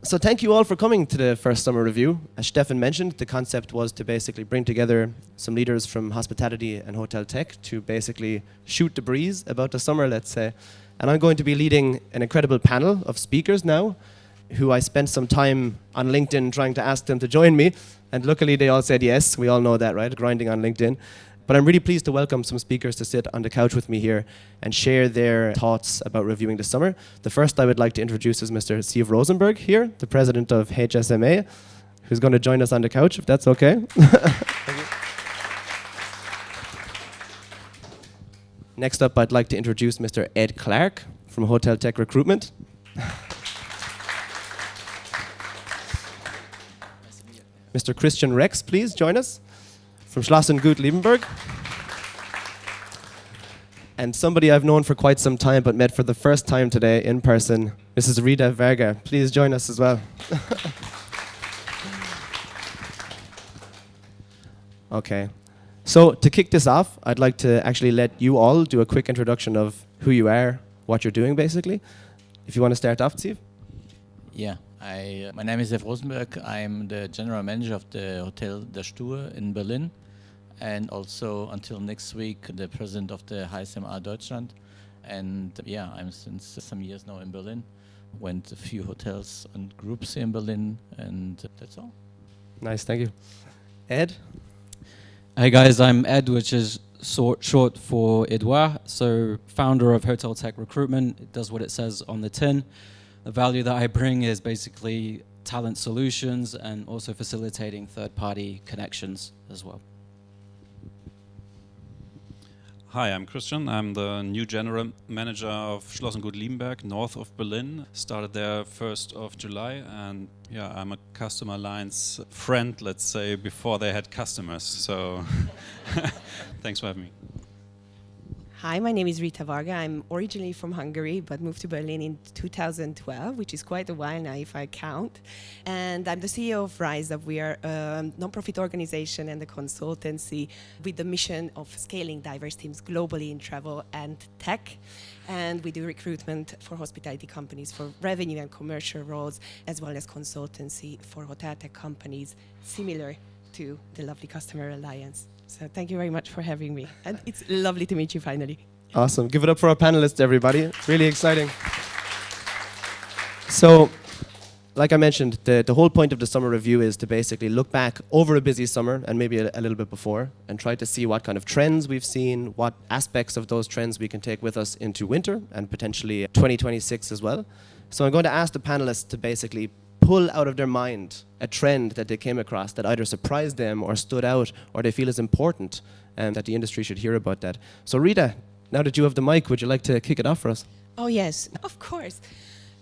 So thank you all for coming to the first summer review. As Stefan mentioned, the concept was to basically bring together some leaders from hospitality and hotel tech to basically shoot the breeze about the summer, let's say. And I'm going to be leading an incredible panel of speakers now, who I spent some time on LinkedIn trying to ask them to join me. And luckily they all said yes. We all know that, right? Grinding on LinkedIn. But I'm really pleased to welcome some speakers to sit on the couch with me here and share their thoughts about reviewing the summer. The first I would like to introduce is Mr. Zeev Rosenberg here, the president of HSMA, who's going to join us on the couch, if that's okay. Thank you. Next up, I'd like to introduce Mr. Ed Clark from HotelTech Recruitment. Mr. Christian Rex, please join us, from Schloss Gut Liebenberg. And somebody I've known for quite some time but met for the first time today in person, Mrs. Rita Varga. Please join us as well. Okay. So to kick this off, I'd like to actually let you all do a quick introduction of who you are, what you're doing basically. If you want to start off, Steve. Yeah, my name is Zeev Rosenberg. I'm the general manager of the Hotel Der Stur in Berlin, and also until next week the president of the HSMA Deutschland. And yeah, I'm since some years now in Berlin. Went a few hotels and groups here in Berlin, and that's all. Nice, thank you. Ed? Hey guys, I'm Ed, which is short for Edouard. So founder of HotelTech Recruitment. It does what it says on the tin. The value that I bring is basically talent solutions and also facilitating third-party connections as well. Hi, I'm Christian. I'm the new general manager of Schloss Gut Liebenberg, north of Berlin. Started there 1st of July, and yeah, I'm a customer alliance friend, let's say, before they had customers. So thanks for having me. Hi, my name is Rita Varga. I'm originally from Hungary, but moved to Berlin in 2012, which is quite a while now if I count. And I'm the CEO of RaizUp. We are a non-profit organization and a consultancy with the mission of scaling diverse teams globally in travel and tech. And we do recruitment for hospitality companies for revenue and commercial roles, as well as consultancy for hotel tech companies, similar to the lovely Customer Alliance. So thank you very much for having me. And it's lovely to meet you finally. Awesome. Give it up for our panelists, everybody. It's really exciting. So, like I mentioned, the whole point of the summer review is to basically look back over a busy summer and maybe a little bit before and try to see what kind of trends we've seen, what aspects of those trends we can take with us into winter and potentially 2026 as well. So I'm going to ask the panelists to basically pull out of their mind a trend that they came across that either surprised them or stood out or they feel is important and that the industry should hear about that. So Rita, now that you have the mic, would you like to kick it off for us? Oh yes, of course.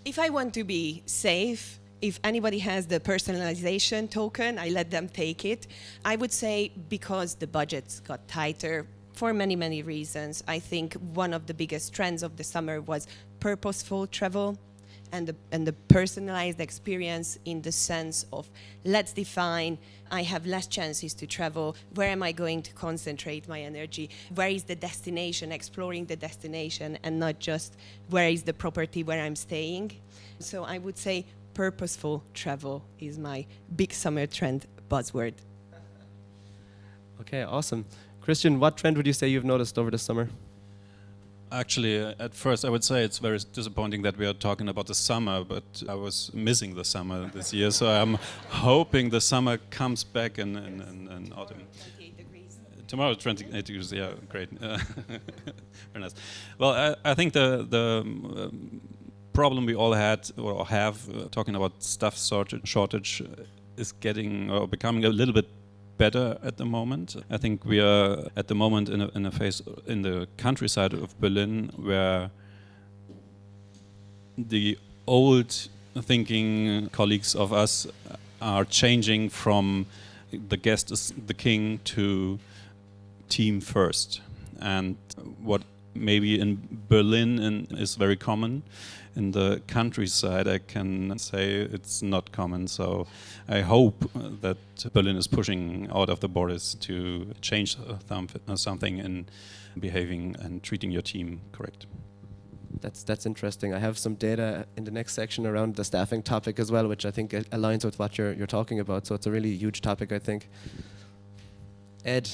If I want to be safe, if anybody has the personalization token, I let them take it. I would say because the budgets got tighter for many, many reasons. I think one of the biggest trends of the summer was purposeful travel. And the personalized experience in the sense of, let's define, I have less chances to travel, where am I going to concentrate my energy, where is the destination, exploring the destination, and not just where is the property where I'm staying. So I would say purposeful travel is my big summer trend buzzword. Okay, awesome. Christian, what trend would you say you've noticed over the summer? Actually, at first I would say it's very disappointing that we are talking about the summer, but I was missing the summer this year, so I'm hoping the summer comes back in autumn. 28 degrees. Tomorrow 28 degrees, yeah, great. Very nice. Well, I think the problem we all had or have talking about staff shortage is getting or becoming a little bit better at the moment. I think we are at the moment in a phase in the countryside of Berlin where the old thinking colleagues of us are changing from the guest is the king to team first. And what maybe in Berlin is very common, in the countryside I can say it's not common. So I hope that Berlin is pushing out of the borders to change something in behaving and treating your team correct. That's interesting. I have some data in the next section around the staffing topic as well, which I think aligns with what you're talking about. So it's a really huge topic, I think. Ed.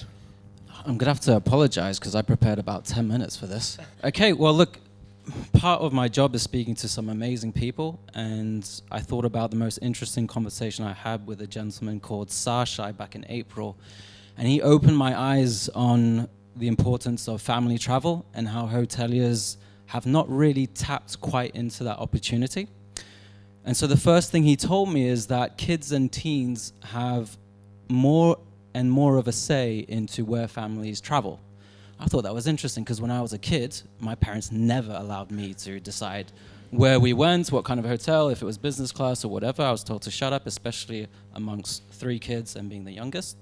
I'm going to have to apologize because I prepared about 10 minutes for this. Okay, well, look, part of my job is speaking to some amazing people, and I thought about the most interesting conversation I had with a gentleman called Sarshai back in April, and he opened my eyes on the importance of family travel and how hoteliers have not really tapped quite into that opportunity. And so the first thing he told me is that kids and teens have more and more of a say into where families travel. I thought that was interesting because when I was a kid, my parents never allowed me to decide where we went, what kind of hotel, if it was business class or whatever. I was told to shut up, especially amongst 3 kids and being the youngest.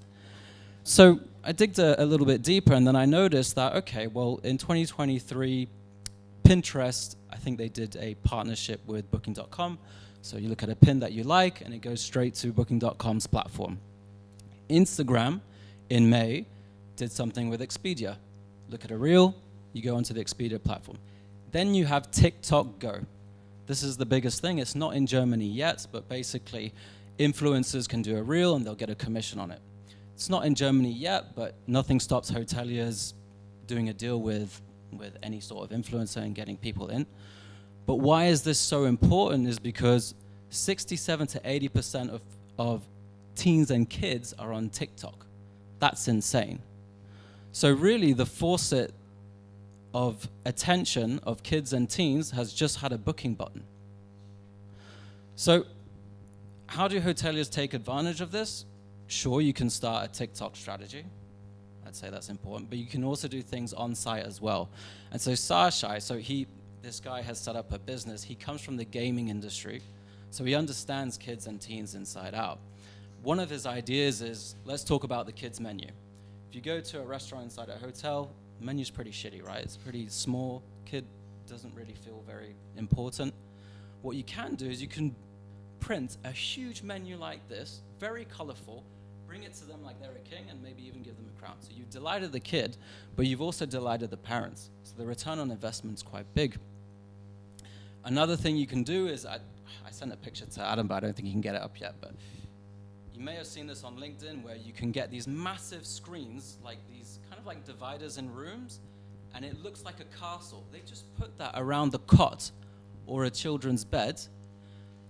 So I digged a little bit deeper, and then I noticed that, okay, well, in 2023, Pinterest, I think they did a partnership with Booking.com. So you look at a pin that you like, and it goes straight to Booking.com's platform. Instagram, in May, did something with Expedia. Look at a reel, you go onto the Expedia platform. Then you have TikTok Go. This is the biggest thing. It's not in Germany yet, but basically influencers can do a reel and they'll get a commission on it. It's not in Germany yet, but nothing stops hoteliers doing a deal with any sort of influencer and getting people in. But why is this so important is because 67 to 80% of teens and kids are on TikTok. That's insane. So really the faucet of attention of kids and teens has just had a booking button. So how do hoteliers take advantage of this? Sure, you can start a TikTok strategy. I'd say that's important, but you can also do things on site as well. And so Sarshai, this guy has set up a business. He comes from the gaming industry, so he understands kids and teens inside out. One of his ideas is, let's talk about the kids' menu. If you go to a restaurant inside a hotel, the menu's pretty shitty, right? It's pretty small. Kid doesn't really feel very important. What you can do is you can print a huge menu like this, very colorful, bring it to them like they're a king, and maybe even give them a crown. So you've delighted the kid, but you've also delighted the parents. So the return on investment's quite big. Another thing you can do is, I sent a picture to Adam, but I don't think he can get it up yet, but you may have seen this on LinkedIn where you can get these massive screens, like these kind of like dividers in rooms, and it looks like a castle. They just put that around the cot or a children's bed,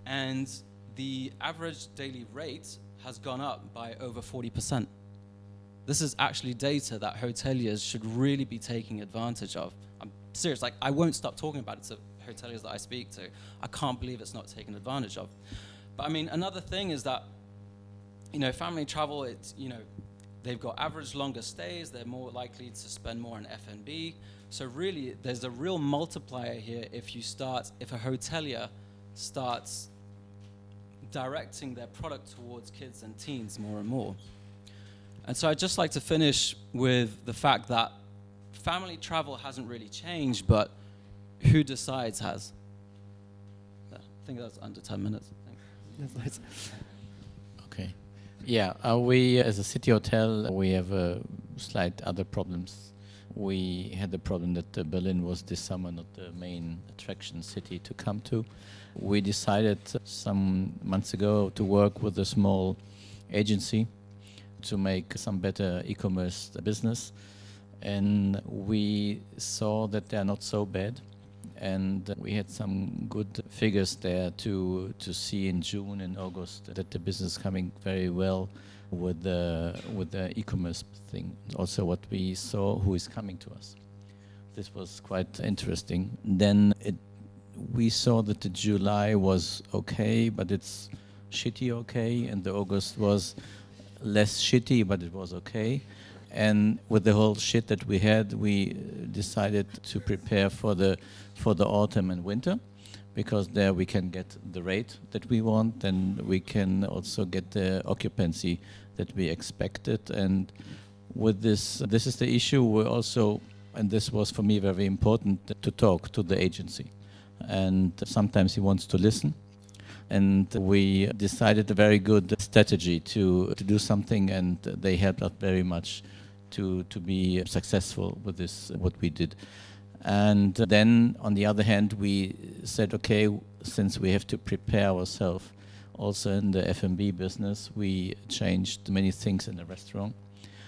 and the average daily rate has gone up by over 40%. This is actually data that hoteliers should really be taking advantage of. I'm serious, like I won't stop talking about it to hoteliers that I speak to. I can't believe it's not taken advantage of. But I mean, another thing is that, family travel, they've got average longer stays, they're more likely to spend more on F&B. So really, there's a real multiplier here if a hotelier starts directing their product towards kids and teens more and more. And so I'd just like to finish with the fact that family travel hasn't really changed, but who decides has. I think that's under 10 minutes. That's nice. Okay. Yeah, we as a city hotel, we have slight other problems. We had the problem that Berlin was this summer not the main attraction city to come to. We decided some months ago to work with a small agency to make some better e-commerce business, and we saw that they are not so bad, and we had some good figures there to see in June and August that the business is coming very well with the e-commerce thing. Also what we saw who is coming to us. This was quite interesting. Then we saw that the July was okay, but it's shitty okay, and the August was less shitty, but it was okay. And with the whole shit that we had, we decided to prepare for the autumn and winter, because there we can get the rate that we want, and we can also get the occupancy that we expected. And with this is the issue. We also, and this was for me very important, to talk to the agency. And sometimes he wants to listen. And we decided a very good strategy to do something, and they helped us very much to be successful with this, what we did. And then, on the other hand, we said, okay, since we have to prepare ourselves also in the F&B business, we changed many things in the restaurant.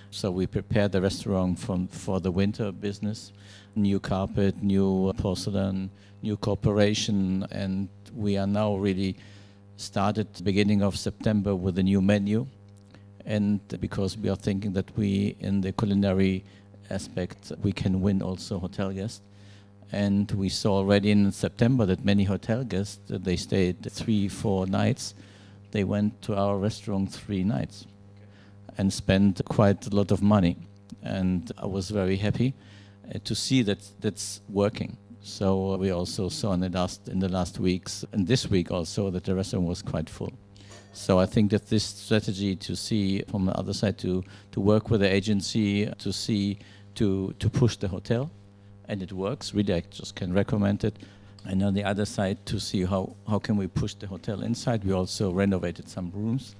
So we prepared the restaurant for the winter business, new carpet, new porcelain, new cooperation, and we are now really started beginning of September with a new menu. And because we are thinking that we, in the culinary aspect, we can win also hotel guests. And we saw already in September that many hotel guests, they stayed 3-4 nights. They went to our restaurant 3 nights and spent quite a lot of money. And I was very happy to see that that's working. So we also saw in the last weeks, and this week also, that the restaurant was quite full. So I think that this strategy to see from the other side, to work with the agency, to see, to push the hotel, and it works, really I just can recommend it. And on the other side, to see how can we push the hotel inside. We also renovated some rooms.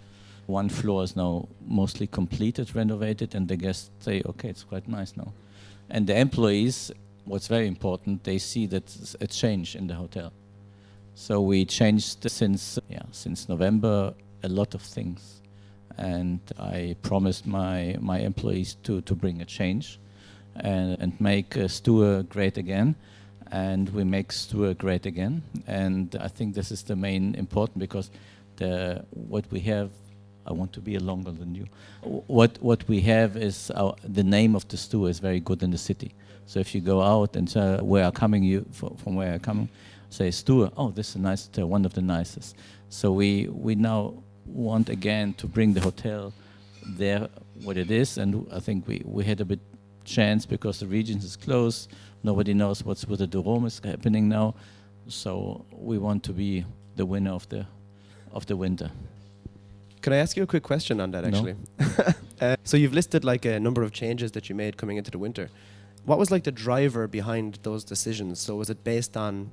One floor is now mostly completed, renovated, and the guests say, okay, it's quite nice now. And the employees, what's very important, they see that a change in the hotel. So we changed since November a lot of things, and I promised my employees to bring a change and make Stur great again, and we make Stur great again. And I think this is the main important, because what we have, I want to be longer than you. What we have is the name of the Stur is very good in the city. So if you go out and say, where are coming from where I come, say Stur, oh, this is a nice hotel, one of the nicest. So we now want again to bring the hotel there what it is, and I think we had a bit chance because the region is closed. Nobody knows what's with the Dome is happening now. So we want to be the winner of the winter. Can I ask you a quick question on that, actually? No. So you've listed like a number of changes that you made coming into the winter. What was like the driver behind those decisions? So was it based on,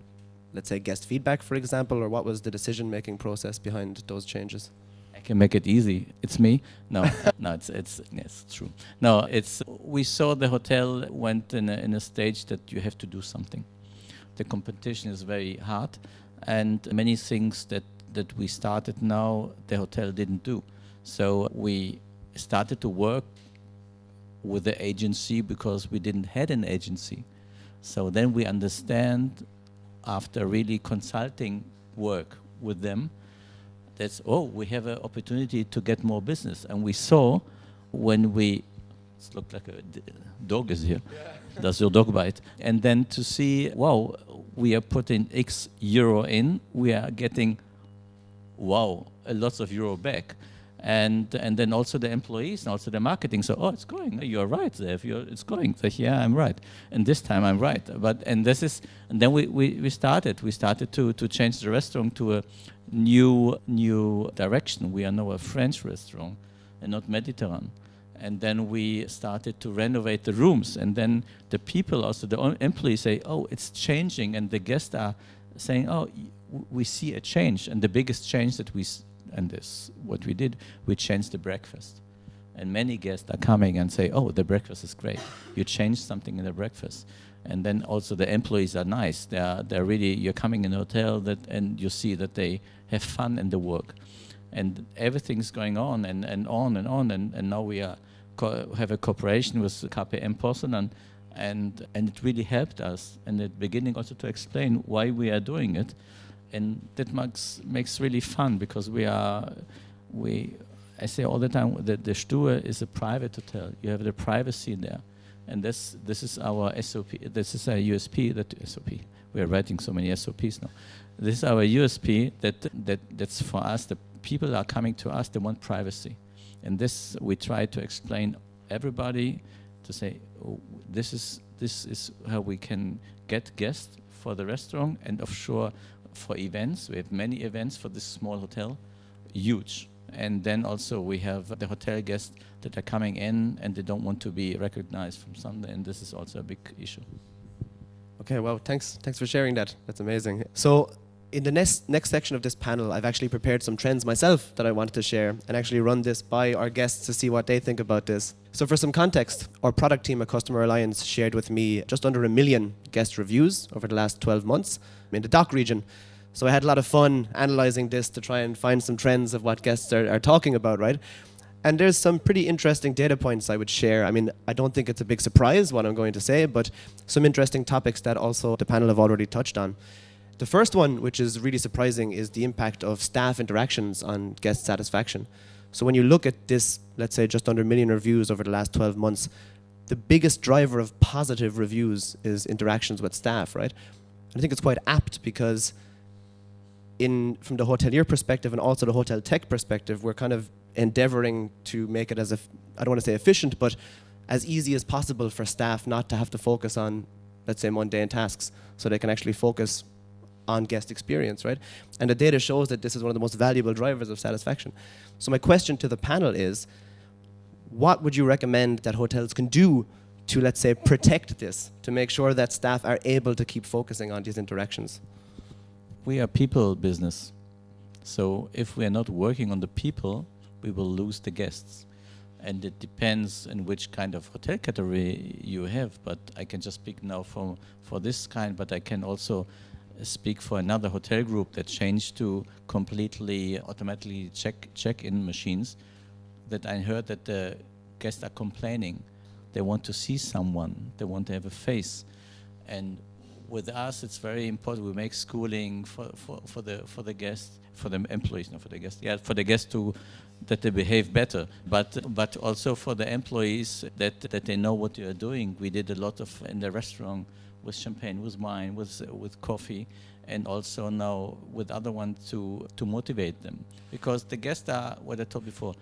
let's say, guest feedback, for example, or what was the decision-making process behind those changes? I can make it easy. It's me. No, no, it's true. No, we saw the hotel went in a stage that you have to do something. The competition is very hard, and many things that we started now, the hotel didn't do. So we started to work with the agency because we didn't have an agency. So then we understand, after really consulting work with them, that's, we have an opportunity to get more business. And we saw when it looked like a dog is here. Yeah. Does your dog bite? And then to see, wow, we are putting X euro in, we are getting, a lots of euro back. And then also the employees and also the marketing. So, it's going. You're right, Zeev. It's going. So, yeah, I'm right. And this time I'm right. And then we started. We started to change the restaurant to a new direction. We are now a French restaurant and not Mediterranean. And then we started to renovate the rooms. And then the people, also the employees, say, it's changing. And the guests are saying, we see a change. And the biggest change that what we did, we changed the breakfast. And many guests are coming and say, the breakfast is great. You changed something in the breakfast. And then also the employees are nice. They're really, you're coming in a hotel and you see that they have fun in the work. And everything's going on and on and on. And now we have a cooperation with KPM Porcelain. And it really helped us in the beginning also to explain why we are doing it. And that makes really fun, because I say all the time that the Stur is a private hotel. You have the privacy there. And this is our SOP. This is our USP. SOP. We are writing so many SOPs now. This is our USP that's for us. The people are coming to us. They want privacy, and this we try to explain everybody to say, this is how we can get guests for the restaurant and offshore for events. We have many events for this small hotel, huge. And then also we have the hotel guests that are coming in and they don't want to be recognized from Sunday, and this is also a big issue. Okay, well, thanks for sharing that. That's amazing. So in the next section of this panel, I've actually prepared some trends myself that I wanted to share and actually run this by our guests to see what they think about this. So for some context, our product team at Customer Alliance shared with me just under 1 million guest reviews over the last 12 months in the DACH region. So I had a lot of fun analyzing this to try and find some trends of what guests are talking about, right? And there's some pretty interesting data points I would share. I mean, I don't think it's a big surprise what I'm going to say, but some interesting topics that also the panel have already touched on. The first one, which is really surprising, is the impact of staff interactions on guest satisfaction. So when you look at this, let's say just under 1 million reviews over the last 12 months, the biggest driver of positive reviews is interactions with staff, right? I think it's quite apt because from the hotelier perspective and also the hotel tech perspective, we're kind of endeavoring to make it as, I don't want to say efficient, but as easy as possible for staff not to have to focus on, let's say, mundane tasks, so they can actually focus on guest experience, right? And the data shows that this is one of the most valuable drivers of satisfaction. So my question to the panel is, what would you recommend that hotels can do to, let's say, protect this, to make sure that staff are able to keep focusing on these interactions? We are people business. So if we are not working on the people, we will lose the guests. And it depends on which kind of hotel category you have. But I can just speak now for this kind, but I can also speak for another hotel group that changed to completely automatically check-in machines, that I heard that the guests are complaining. They want to see someone. They want to have a face. And with us, it's very important. We make schooling for the guests, for the employees, not for the guests. Yeah, for the guests that they behave better, but also for the employees that they know what they are doing. We did a lot of in the restaurant with champagne, with wine, with coffee, and also now with other ones to motivate them. Because the guests are, what I told before,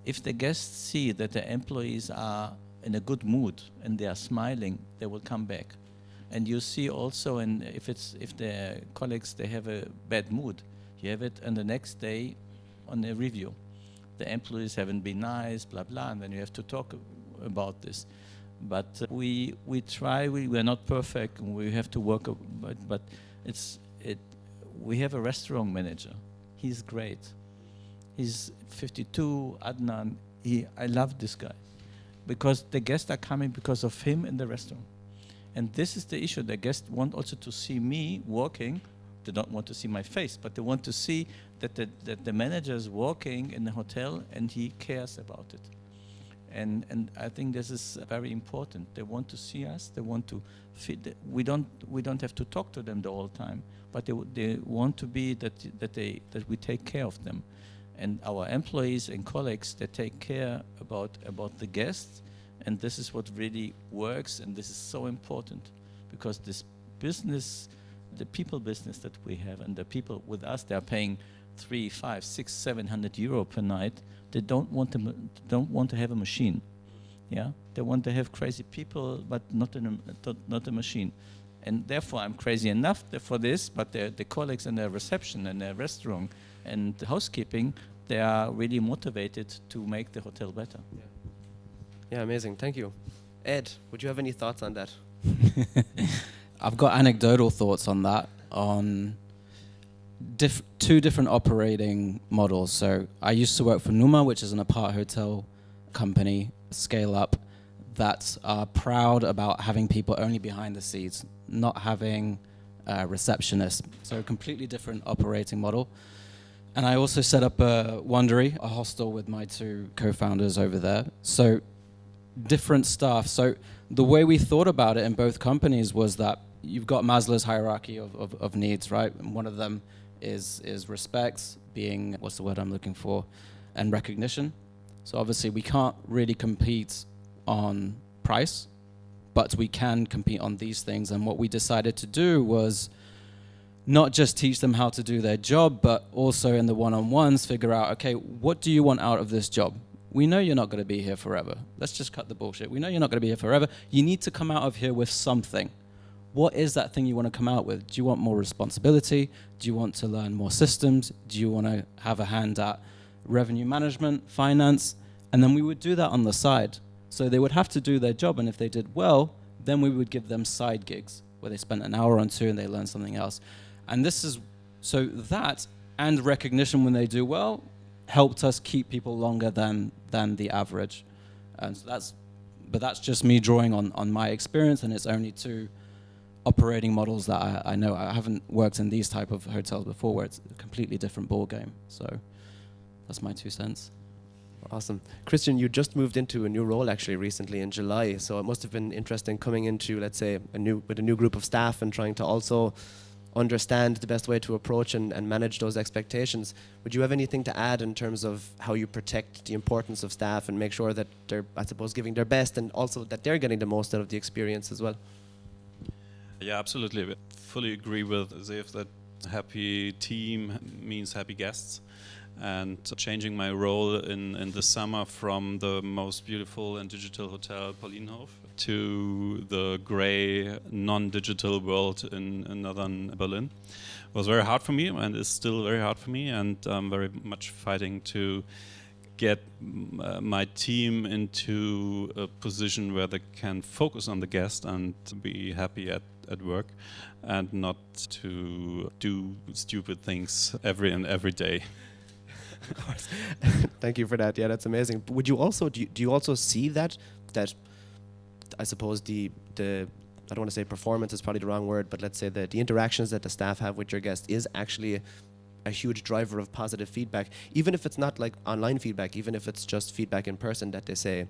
if the guests see that the employees are in a good mood and they are smiling, they will come back. And you see also, if the colleagues they have a bad mood, you have it on the next day on a review. The employees haven't been nice, blah blah, and then you have to talk about this. But we try. We are not perfect, and we have to work. But we have a restaurant manager. He's great. He's 52, Adnan. I love this guy, because the guests are coming because of him in the restaurant. And this is the issue. The guests want also to see me working. They don't want to see my face, but they want to see that the manager is working in the hotel and he cares about it. And I think this is very important. They want to see us. They want to feel. We don't have to talk to them the whole time, but they want to be that we take care of them, and our employees and colleagues, they take care about the guests. And this is what really works, and this is so important, because this business, the people business that we have, and the people with us, they are paying 300, 500, 600, 700 euro per night. They don't want to have a machine, yeah. They want to have crazy people, but not a machine. And therefore, I'm crazy enough for this. But the colleagues in the reception and the restaurant and the housekeeping, they are really motivated to make the hotel better. Yeah, amazing. Thank you. Ed, would you have any thoughts on that? I've got anecdotal thoughts on that, on two different operating models. So I used to work for Numa, which is an apart hotel company, scale up, that are proud about having people only behind the scenes, not having receptionists. So a completely different operating model. And I also set up a Wondery, a hostel with my two co-founders over there. So different staff. So the way we thought about it in both companies was that you've got Maslow's hierarchy of needs, right? And one of them is respect, being, what's the word I'm looking for, and recognition. So obviously we can't really compete on price, but we can compete on these things. And what we decided to do was not just teach them how to do their job, but also in the one-on-ones figure out, okay, what do you want out of this job? We know you're not going to be here forever. Let's just cut the bullshit. We know you're not going to be here forever. You need to come out of here with something. What is that thing you want to come out with? Do you want more responsibility? Do you want to learn more systems? Do you want to have a hand at revenue management, finance? And then we would do that on the side. So they would have to do their job, and if they did well, then we would give them side gigs where they spent an hour or two and they learned something else. And this is So that and recognition when they do well helped us keep people longer than the average. And so that's just me drawing on my experience, and it's only two operating models that I know. I haven't worked in these type of hotels before where it's a completely different ball game. So that's my 2 cents. Awesome. Christian, you just moved into a new role actually recently in July, so it must have been interesting coming into, let's say, with a new group of staff and trying to also understand the best way to approach and manage those expectations. Would you have anything to add in terms of how you protect the importance of staff and make sure that they're, I suppose, giving their best and also that they're getting the most out of the experience as well? Yeah, absolutely. I fully agree with Zeev that happy team means happy guests. And changing my role in the summer from the most beautiful and digital hotel, Paulinhof, to the grey, non-digital world in northern Berlin was very hard for me, and is still very hard for me, and I'm very much fighting to get my team into a position where they can focus on the guest and be happy at work, and not to do stupid things every day. Of course. Thank you for that. Yeah, that's amazing. But would you also do you also see that I suppose the I don't want to say performance is probably the wrong word, but let's say that the interactions that the staff have with your guests is actually a huge driver of positive feedback, even if it's not like online feedback, even if it's just feedback in person that they say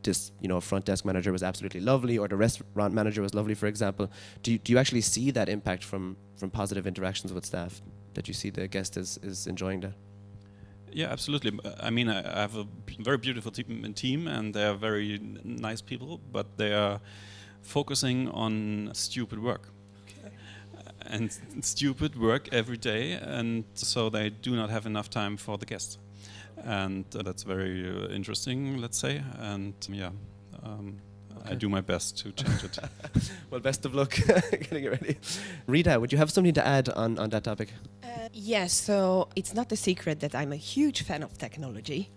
this, front desk manager was absolutely lovely, or the restaurant manager was lovely, for example. Do you actually see that impact from positive interactions with staff, that you see the guest is enjoying that? Yeah, absolutely. I mean, I have a very beautiful team, and they are very nice people, but they are focusing on stupid work. Okay. And stupid work every day, and so they do not have enough time for the guests. And that's very interesting, let's say. And yeah, I do my best to change it. Well, best of luck getting it ready. Rita, would you have something to add on that topic? Yes, so it's not a secret that I'm a huge fan of technology.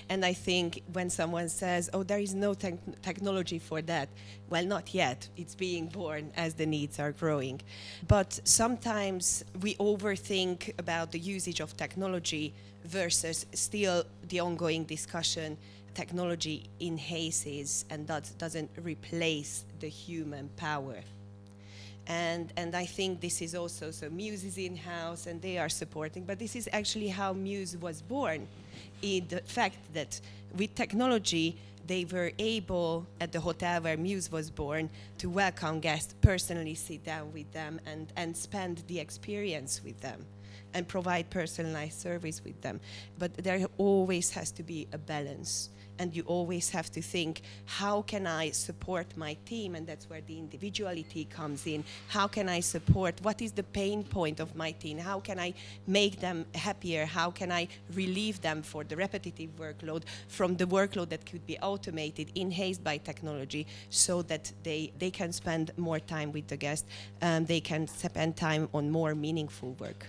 And I think when someone says, oh, there is no technology for that, well, not yet. It's being born as the needs are growing. But sometimes we overthink about the usage of technology versus still the ongoing discussion. Technology enhances and that doesn't replace the human power. And I think this is also, so Muse is in-house and they are supporting, but this is actually how Muse was born, in the fact that with technology, they were able, at the hotel where Muse was born, to welcome guests, personally sit down with them and spend the experience with them and provide personalized service with them. But there always has to be a balance. And you always have to think, how can I support my team? And that's where the individuality comes in. How can I support? What is the pain point of my team? How can I make them happier? How can I relieve them for the repetitive workload from the workload that could be automated, enhanced by technology, so that they can spend more time with the guest, they can spend time on more meaningful work.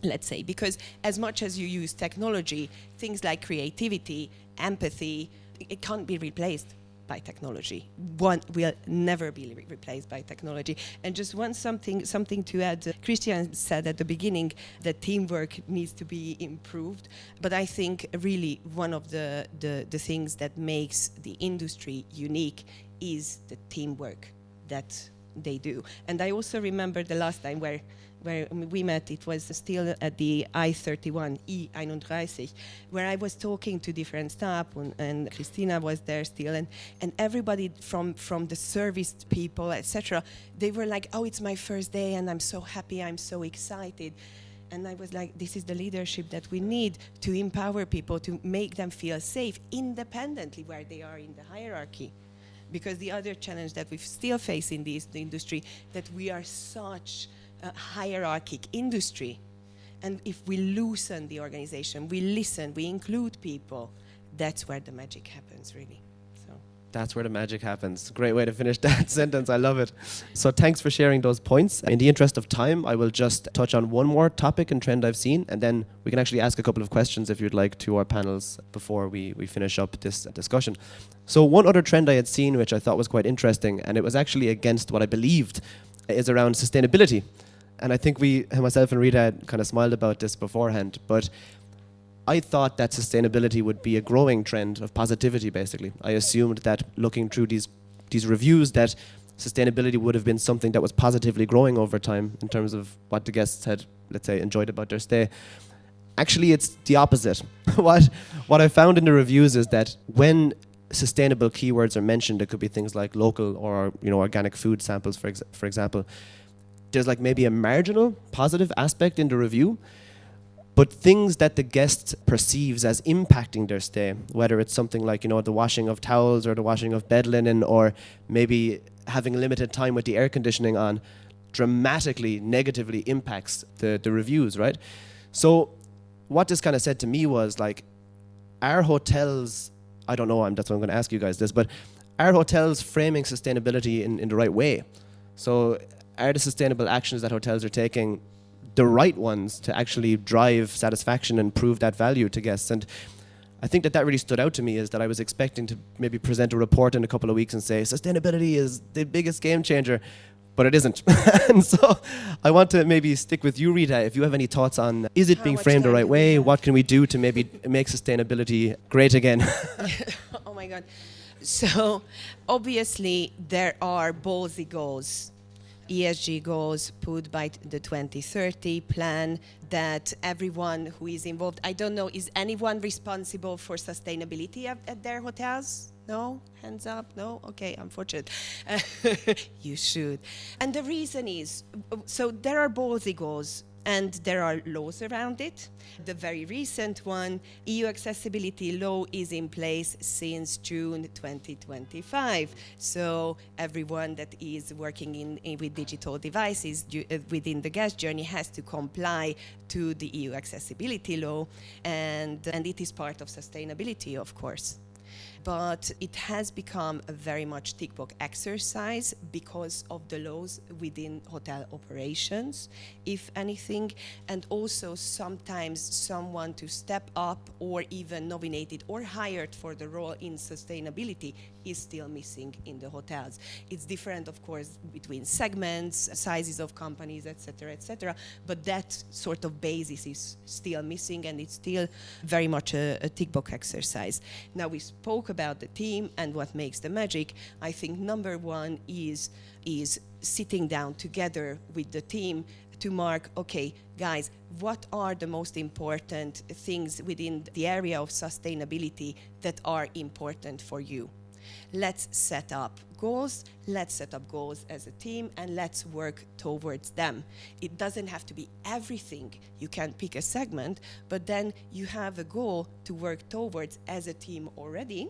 Let's say, because as much as you use technology, things like creativity, empathy, it can't be replaced by technology. One will never be replaced by technology. And just something to add. Christian said at the beginning that teamwork needs to be improved, but I think really one of the things that makes the industry unique is the teamwork that they do. And I also remember the last time where we met, it was still at the I-31, I-31, where I was talking to different staff, and Christina was there still, and everybody from the service people, etc., they were like, oh, it's my first day, and I'm so happy, I'm so excited. And I was like, this is the leadership that we need to empower people, to make them feel safe independently where they are in the hierarchy. Because the other challenge that we still face in the industry, that we are such a hierarchic industry. And if we loosen the organization, we listen, we include people, that's where the magic happens, really. So that's where the magic happens. Great way to finish that sentence. I love it. So thanks for sharing those points. In the interest of time, I will just touch on one more topic and trend I've seen, and then we can actually ask a couple of questions if you'd like to our panels before we finish up this discussion. So one other trend I had seen, which I thought was quite interesting, and it was actually against what I believed, is around sustainability. and I think myself and Rita had kind of smiled about this beforehand, but I thought that sustainability would be a growing trend of positivity, basically. I assumed that looking through these reviews that sustainability would have been something that was positively growing over time in terms of what the guests had, let's say, enjoyed about their stay. Actually, it's the opposite. What I found in the reviews is that when sustainable keywords are mentioned, it could be things like local or organic food samples, for example. There's like maybe a marginal positive aspect in the review, but things that the guest perceives as impacting their stay, whether it's something like the washing of towels or the washing of bed linen, or maybe having limited time with the air conditioning on, dramatically negatively impacts the reviews, right? So what this kind of said to me was like, our hotels, I don't know, that's why I'm going to ask you guys this, but are hotels framing sustainability in the right way? So are the sustainable actions that hotels are taking the right ones to actually drive satisfaction and prove that value to guests? And I think that really stood out to me, is that I was expecting to maybe present a report in a couple of weeks and say sustainability is the biggest game changer, but it isn't. And so I want to maybe stick with you, Rita, if you have any thoughts on, is it being framed the right way? What can we do to maybe make sustainability great again? Oh my God. So obviously there are ballsy goals, ESG goals put by the 2030 plan that everyone who is involved, I don't know, is anyone responsible for sustainability at their hotels? No? Hands up? No? Okay, unfortunate. You should. And the reason is, so there are ballsy goals and there are laws around it. The very recent one, EU accessibility law, is in place since June 2025. So everyone that is working with digital devices within the guest journey has to comply to the EU accessibility law, and it is part of sustainability, of course. But it has become a very much tick box exercise because of the laws within hotel operations, if anything, and also sometimes someone to step up or even nominated or hired for the role in sustainability is still missing in the hotels. It's different, of course, between segments, sizes of companies, etc., but that sort of basis is still missing, and it's still very much a tick box exercise. Now, we spoke about the team and what makes the magic. I think number one is sitting down together with the team to mark, okay, guys, what are the most important things within the area of sustainability that are important for you? Let's set up goals as a team, and let's work towards them. It doesn't have to be everything. You can pick a segment, but then you have a goal to work towards as a team already.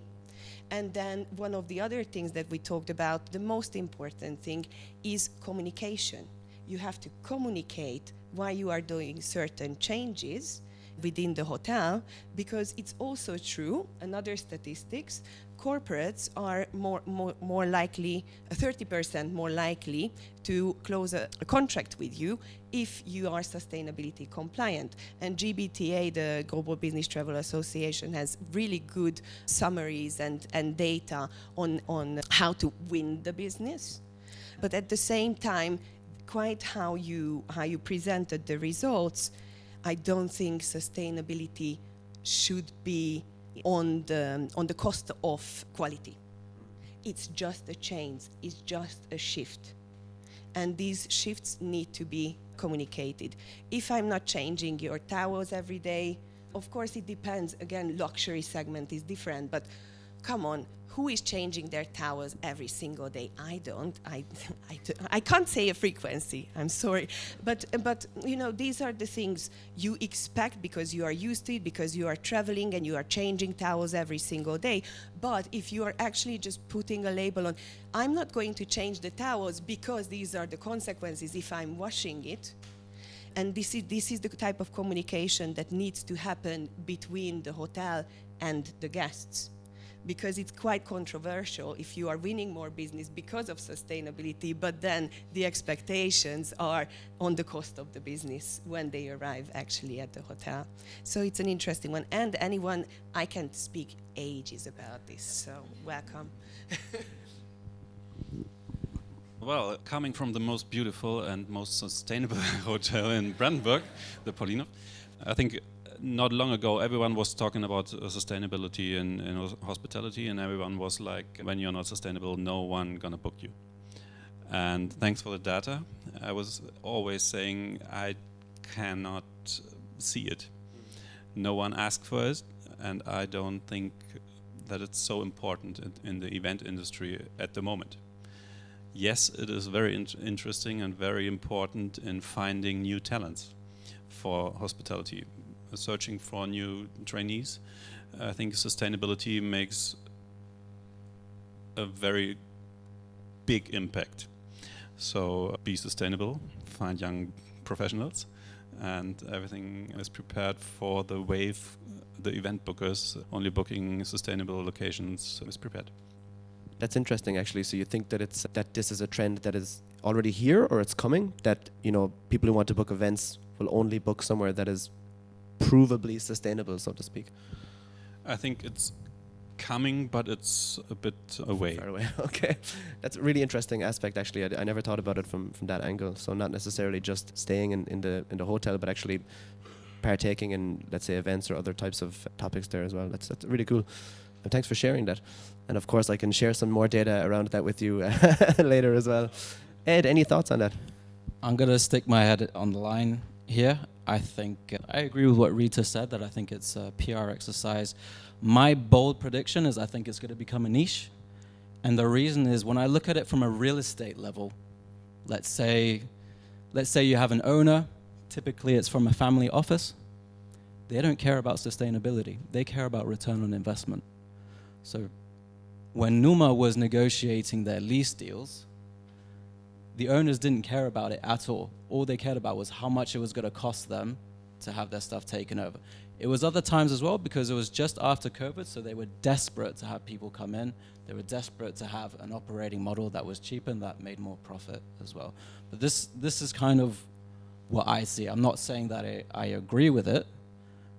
And then one of the other things that we talked about, the most important thing, is communication. You have to communicate why you are doing certain changes within the hotel, because it's also true, another statistics, corporates are more likely, 30% more likely to close a contract with you if you are sustainability compliant. And GBTA, the Global Business Travel Association, has really good summaries and data on how to win the business. But at the same time, quite how you presented the results, I don't think sustainability should be on the cost of quality. It's just a change, it's just a shift. And these shifts need to be communicated. If I'm not changing your towels every day, of course it depends. Again, luxury segment is different, but come on, who is changing their towels every single day? I don't. I can't say a frequency. I'm sorry, but these are the things you expect because you are used to it, because you are traveling and you are changing towels every single day. But if you are actually just putting a label on, I'm not going to change the towels because these are the consequences if I'm washing it. And this is the type of communication that needs to happen between the hotel and the guests. Because it's quite controversial if you are winning more business because of sustainability, but then the expectations are on the cost of the business when they arrive actually at the hotel. So it's an interesting one. And anyone, I can speak ages about this, so welcome. Well, coming from the most beautiful and most sustainable hotel in Brandenburg, the Paulinov, I think not long ago everyone was talking about sustainability in hospitality, and everyone was like, when you're not sustainable, no one gonna book you. And thanks for the data. I was always saying I cannot see it. No one asked for it, and I don't think that it's so important in the event industry at the moment. Yes, it is very interesting and very important in finding new talents for hospitality, searching for new trainees. I think sustainability makes a very big impact. So be sustainable, find young professionals, and everything is prepared for the wave. The event bookers only booking sustainable locations is prepared. That's interesting, actually. So you think that this is a trend that is already here, or it's coming? That people who want to book events will only book somewhere that is provably sustainable, so to speak. I think it's coming, but it's a bit away. Far away. Okay, that's a really interesting aspect. Actually, I never thought about it from that angle. So not necessarily just staying in the hotel, but actually partaking in, let's say, events or other types of topics there as well. That's really cool. And thanks for sharing that. And of course, I can share some more data around that with you later as well. Ed, any thoughts on that? I'm going to stick my head on the line here. I think I agree with what Rita said, that I think it's a PR exercise. My bold prediction is I think it's going to become a niche. And the reason is, when I look at it from a real estate level, let's say you have an owner, typically it's from a family office. They don't care about sustainability. They care about return on investment. So when Numa was negotiating their lease deals, the owners didn't care about it at all. All they cared about was how much it was going to cost them to have their stuff taken over. It was other times as well, because it was just after COVID, so they were desperate to have people come in. They were desperate to have an operating model that was cheaper and that made more profit as well. But this is kind of what I see. I'm not saying that I agree with it.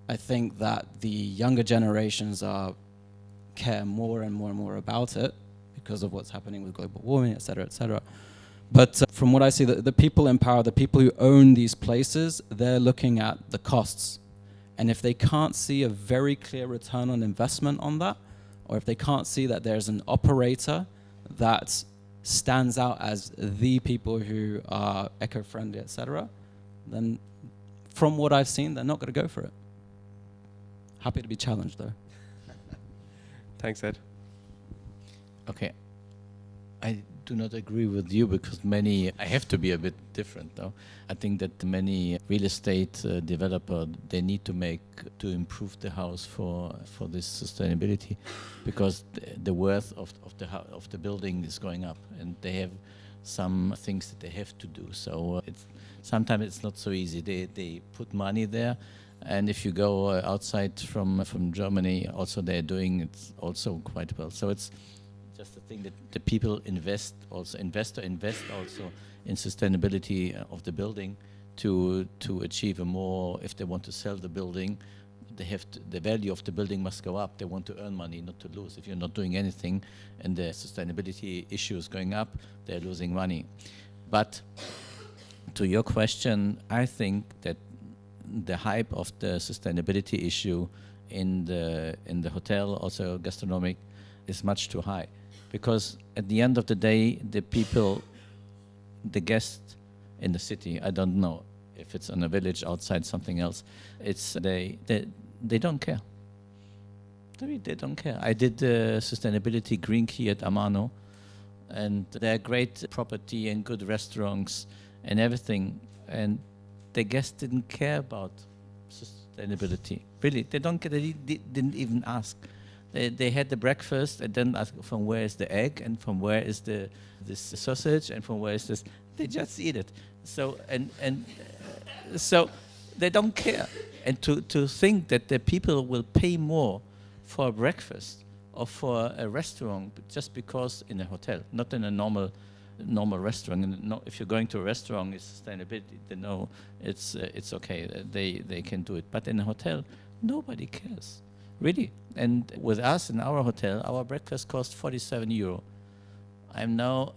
I think that the younger generations care more and more and more about it because of what's happening with global warming, et cetera, et cetera. But from what I see, the people in power, the people who own these places, they're looking at the costs. And if they can't see a very clear return on investment on that, or if they can't see that there's an operator that stands out as the people who are eco-friendly, et cetera, then from what I've seen, they're not going to go for it. Happy to be challenged, though. Thanks, Ed. Okay. I do not agree with you, because I have to be a bit different though. I think that many real estate developer, they need to improve the house for this sustainability, because the worth of the building is going up, and they have some things that they have to do. So sometimes it's not so easy. They put money there, and if you go outside from Germany, also they're doing it also quite well. So it's just the thing that the people invest also in sustainability of the building to achieve a more. If they want to sell the building, the value of the building must go up. They want to earn money, not to lose. If you're not doing anything and the sustainability issue is going up, they're losing money. But to your question, I think that the hype of the sustainability issue in the hotel, also gastronomic, is much too high. Because at the end of the day, the guests in the city, I don't know if it's in a village outside something else, they don't care. They don't care. I did the sustainability green key at Amano, and they're great property and good restaurants and everything, and the guests didn't care about sustainability. Really, they didn't even ask. They had the breakfast and then asked from where is the egg and from where is this sausage and from where is this. They just eat it. So so they don't care. And to think that the people will pay more for a breakfast or for a restaurant just because in a hotel, not in a normal restaurant. And if you're going to a restaurant, it's sustainability. They know it's okay. They can do it. But in a hotel, nobody cares. Really. And with us in our hotel, our breakfast cost 47 euro. I'm now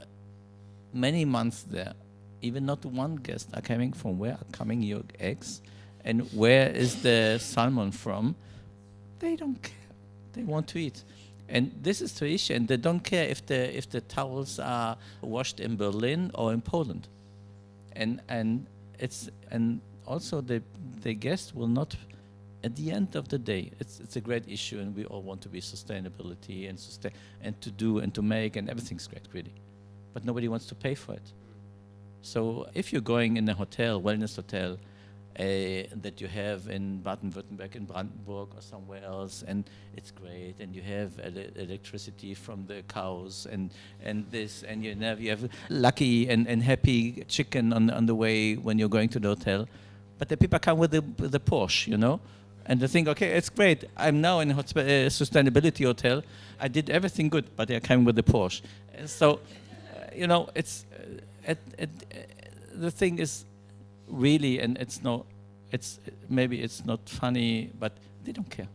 many months there, even not one guest are coming from where are coming your eggs and where is the salmon from. They don't care. They want to eat. And this is the issue. And they don't care if the towels are washed in Berlin or in Poland. And also the guest will not, at the end of the day, it's a great issue, and we all want to be sustainability and to do and to make, and everything's great, really. But nobody wants to pay for it. So if you're going in a hotel, wellness hotel, that you have in Baden-Württemberg, in Brandenburg, or somewhere else, and it's great, and you have electricity from the cows, and this, and you have lucky and happy chicken on the way when you're going to the hotel. But the people come with the Porsche, you know, and they think, okay, it's great. I'm now in a sustainability hotel. I did everything good, but they're coming with the Porsche. And so, you know, it's the thing is really, and maybe it's not funny, but they don't care.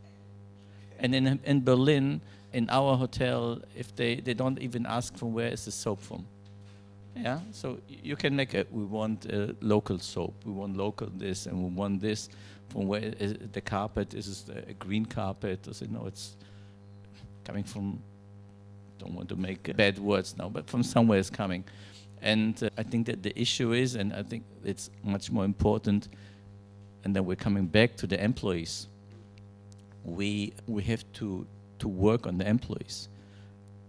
And in Berlin, in our hotel, if they don't even ask from where is the soap from. Yeah, so you can make we want a local soap, we want local this, and we want this from where is the carpet, is it a green carpet, or no, it's coming from, don't want to make bad words now, but from somewhere it's coming. And I think that the issue is, and I think it's much more important, and then we're coming back to the employees. We have to work on the employees,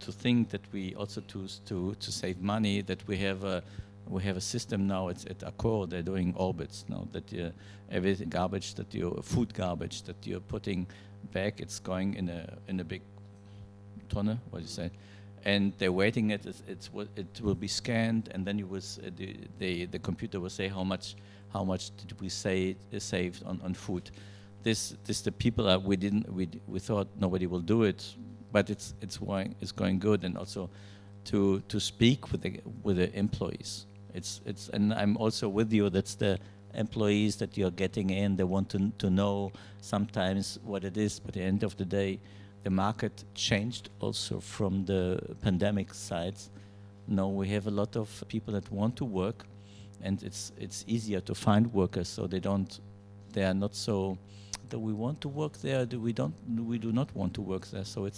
to think that we also to save money, that we have a system now. It's at Accor, they're doing orbits now, that everything garbage food garbage that you're putting back, it's going in a big tonne, what do you say? And they're waiting it will be scanned, and then the computer will say how much did we saved on food. This the people we thought nobody will do it, but it's going good, and also to speak with the employees. And I'm also with you. That's the employees that you're getting in. They want to know sometimes what it is, but at the end of the day, the market changed also from the pandemic sides. Now we have a lot of people that want to work, and it's easier to find workers. So they are not so that we want to work there. We do not want to work there. So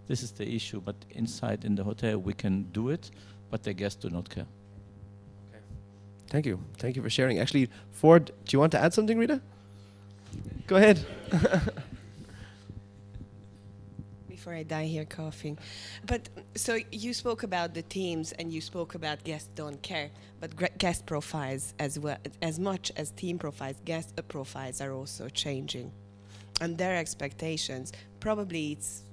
this is the issue. But inside in the hotel we can do it, but the guests do not care. Thank you for sharing. Actually, Ford, do you want to add something, Rita? Go ahead. Before I die here coughing. But so you spoke about the teams, and you spoke about guests don't care, but guest profiles as well, as much as team profiles, guest profiles are also changing, and their expectations. Probably it's,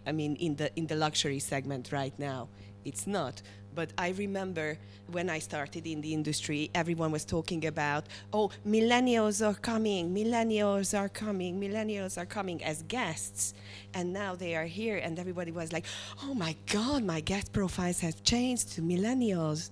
I mean, in the luxury segment right now, it's not. But I remember when I started in the industry, everyone was talking about, oh, millennials are coming as guests. And now they are here, and everybody was like, oh my God, my guest profiles have changed to millennials.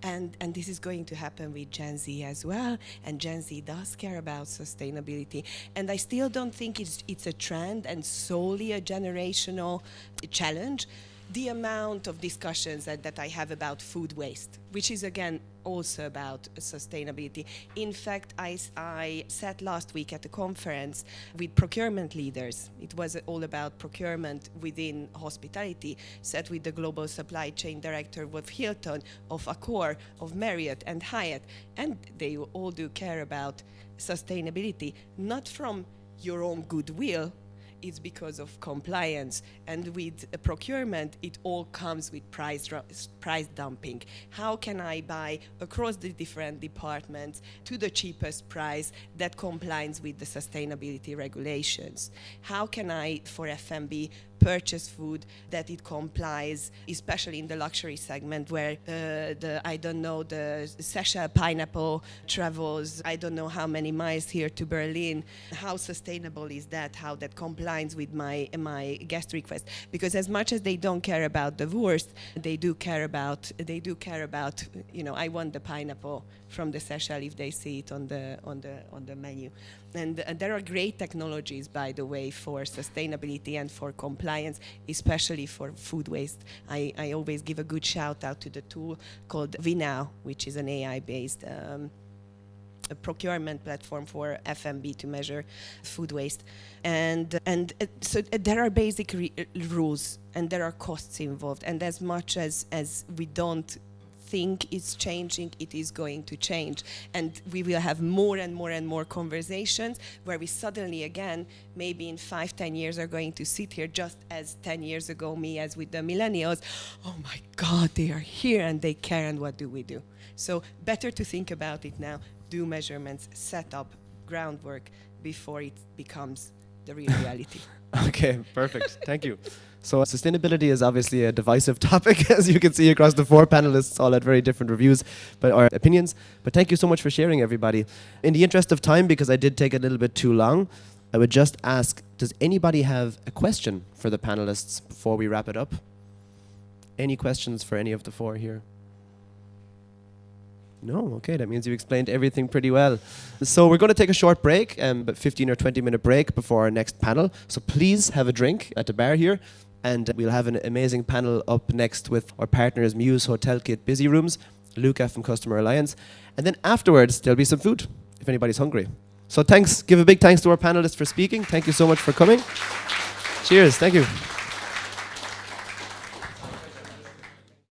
And this is going to happen with Gen Z as well. And Gen Z does care about sustainability. And I still don't think it's a trend and solely a generational challenge. The amount of discussions that I have about food waste, which is again also about sustainability. In fact, I sat last week at a conference with procurement leaders. It was all about procurement within hospitality, sat with the global supply chain director of Hilton, of Accor, of Marriott and Hyatt, and they all do care about sustainability, not from your own goodwill. It's because of compliance, and with procurement, it all comes with price dumping. How can I buy across the different departments to the cheapest price that complies with the sustainability regulations? How can I, for F&B, purchase food that it complies, especially in the luxury segment where the Seychelles pineapple travels, I don't know how many miles here to Berlin. How sustainable is that? How that complies with my guest request? Because as much as they don't care about the Wurst, they do care about, you know, I want the pineapple from the Seychelles if they see it on the menu. And there are great technologies, by the way, for sustainability and for compliance. compliance, especially for food waste. I always give a good shout out to the tool called VNow, which is an AI-based a procurement platform for FMB to measure food waste. So there are basic rules and there are costs involved. And as much as we don't think it's changing, it is going to change. And we will have more and more and more conversations where we suddenly, again, maybe in 5-10 years are going to sit here just as 10 years ago, me as with the millennials, oh my God, they are here and they care, and what do we do? So better to think about it now, do measurements, set up groundwork before it becomes the real reality. Okay, perfect. Thank you. So sustainability is obviously a divisive topic, as you can see across the 4 panelists, all had very different reviews or opinions. But thank you so much for sharing, everybody. In the interest of time, because I did take a little bit too long, I would just ask, does anybody have a question for the panelists before we wrap it up? Any questions for any of the 4 here? No, okay, that means you explained everything pretty well. So we're going to take a short break, about 15 or 20 minute break before our next panel. So please have a drink at the bar here, and we'll have an amazing panel up next with our partners Muse Hotel Kit Busy Rooms, Luca from Customer Alliance, and then afterwards there'll be some food if anybody's hungry. So thanks, give a big thanks to our panelists for speaking. Thank you so much for coming. Cheers, thank you.